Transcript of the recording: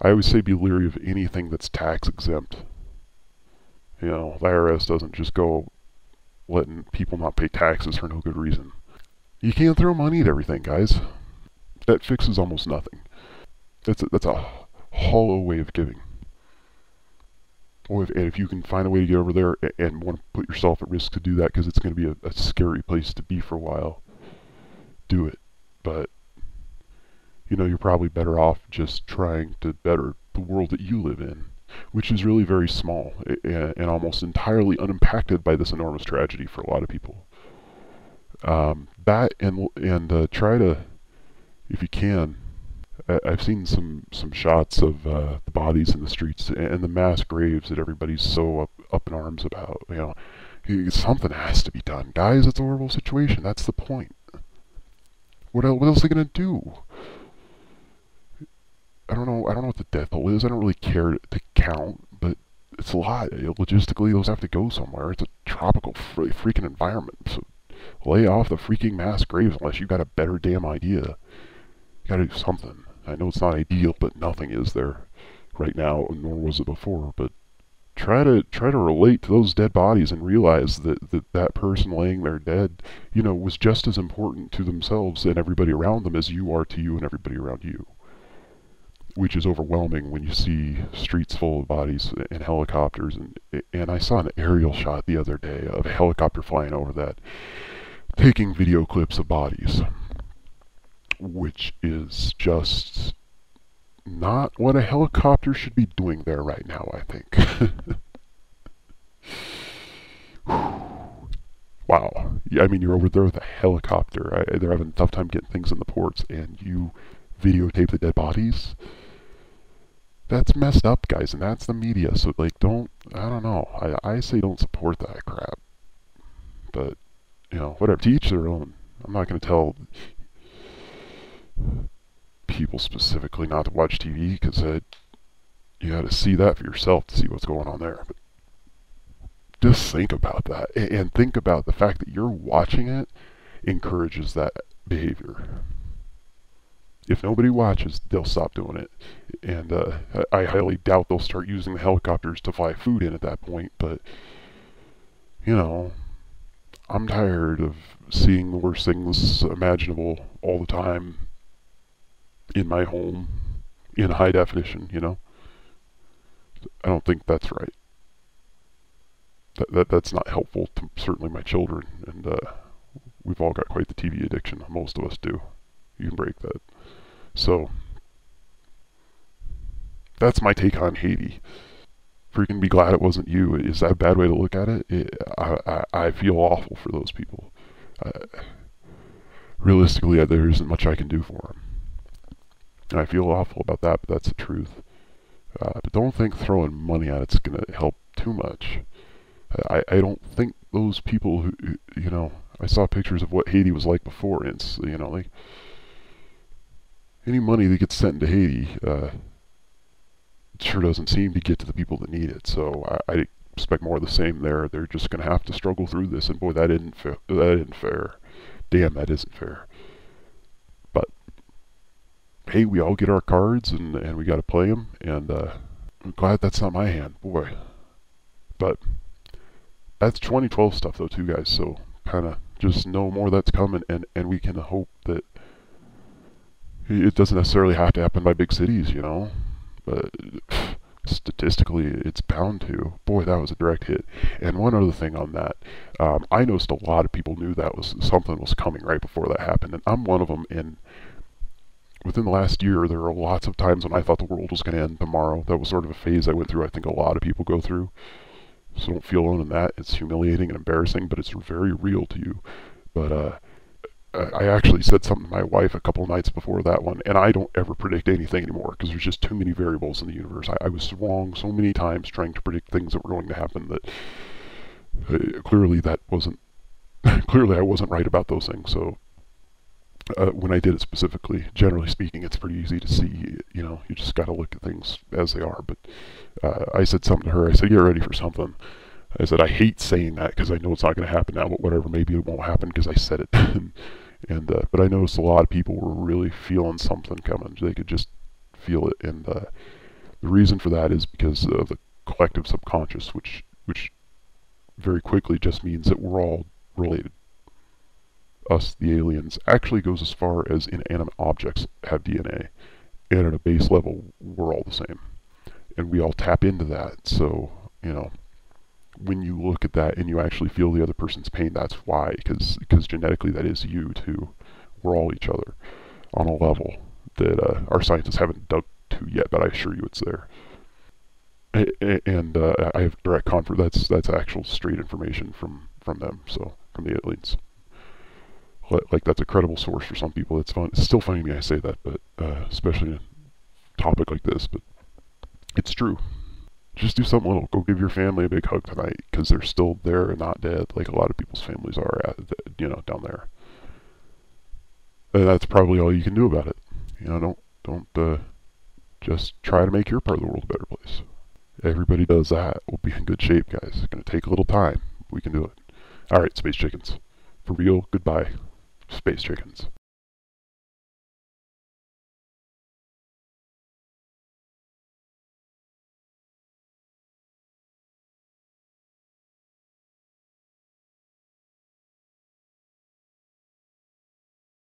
I always say be leery of anything that's tax exempt. You know, the IRS doesn't just go letting people not pay taxes for no good reason. You can't throw money at everything, guys. That fixes almost nothing. That's a hollow way of giving. And if you can find a way to get over there and want to put yourself at risk to do that because it's going to be a scary place to be for a while, do it. But, you know, you're probably better off just trying to better the world that you live in, which is really very small and almost entirely unimpacted by this enormous tragedy for a lot of people. That and try to, if you can, I've seen some shots of the bodies in the streets and the mass graves that everybody's so up in arms about. You know, something has to be done, guys. It's a horrible situation. That's the point. What else are they gonna do? I don't know. I don't know what the death toll is. I don't really care to count, but it's a lot. Logistically, those have to go somewhere. It's a tropical freaking environment. So lay off the freaking mass graves unless you got a better damn idea. You gotta do something. I know it's not ideal, but nothing is there right now, nor was it before. But try to relate to those dead bodies and realize that person laying there dead, you know, was just as important to themselves and everybody around them as you are to you and everybody around you. Which is overwhelming when you see streets full of bodies and helicopters. And I saw an aerial shot the other day of a helicopter flying over that, taking video clips of bodies, which is just not what a helicopter should be doing there right now, I think. Wow. Yeah, I mean, you're over there with a helicopter. They're having a tough time getting things in the ports, and you videotape the dead bodies? That's messed up, guys, and that's the media. So, like, I don't know. I say don't support that crap. But, you know, whatever. To each their own. I'm not going to tell people specifically not to watch TV because you got to see that for yourself to see what's going on there. But just think about that, and think about the fact that you're watching it encourages that behavior. If nobody watches, they'll stop doing it, and I highly doubt they'll start using the helicopters to fly food in at that point. But you know, I'm tired of seeing the worst things imaginable all the time in my home in high definition. You know, I don't think that's right. That's not helpful to certainly my children, and we've all got quite the TV addiction. Most of us do. You can break that. So that's my take on Haiti. Freaking be glad it wasn't you. Is that a bad way to look at it? I feel awful for those people. Realistically, there isn't much I can do for them. And I feel awful about that, but that's the truth. But don't think throwing money at it's going to help too much. I don't think those people who, you know, I saw pictures of what Haiti was like before, and it's, you know, like, any money that gets sent into Haiti sure doesn't seem to get to the people that need it. So I expect more of the same there. They're just going to have to struggle through this, and boy, that isn't fair. Damn, that isn't fair. But hey, we all get our cards, and we got to play them, and I'm glad that's not my hand, boy. But that's 2012 stuff, though, too, guys. So kind of just know more that's coming, and we can hope that it doesn't necessarily have to happen by big cities, you know. But statistically, it's bound to. Boy, that was a direct hit. And one other thing on that, I noticed a lot of people knew that something was coming right before that happened, and I'm one of them. And within the last year, there were lots of times when I thought the world was going to end tomorrow. That was sort of a phase I went through. I think a lot of people go through. So don't feel alone in that. It's humiliating and embarrassing, but it's very real to you. But I actually said something to my wife a couple of nights before that one, and I don't ever predict anything anymore because there's just too many variables in the universe. I was wrong so many times trying to predict things that were going to happen that clearly that wasn't. Clearly, I wasn't right about those things. So when I did it specifically, generally speaking, it's pretty easy to see. You know, you just got to look at things as they are. But I said something to her. I said, "Get ready for something." I said, "I hate saying that because I know it's not going to happen now, but whatever. Maybe it won't happen because I said it." But I noticed a lot of people were really feeling something coming. They could just feel it, and The reason for that is because of the collective subconscious, which very quickly just means that we're all related. Us, the aliens, actually goes as far as inanimate objects have DNA, and at a base level, we're all the same, and we all tap into that. So, you know, when you look at that and you actually feel the other person's pain, that's why, because genetically that is you too. We're all each other on a level that our scientists haven't dug to yet, but I assure you it's there. And I have direct confirm that's actual straight information from them, so from the aliens. Like that's a credible source for some people. It's fun. It's still funny to me I say that, but especially in a topic like this, but it's true. Just do something little. Go give your family a big hug tonight because they're still there and not dead, like a lot of people's families are, down there. And that's probably all you can do about it. Don't just try to make your part of the world a better place. Everybody does that. We'll be in good shape, guys. It's going to take a little time. We can do it. All right, space chickens. For real, goodbye, space chickens.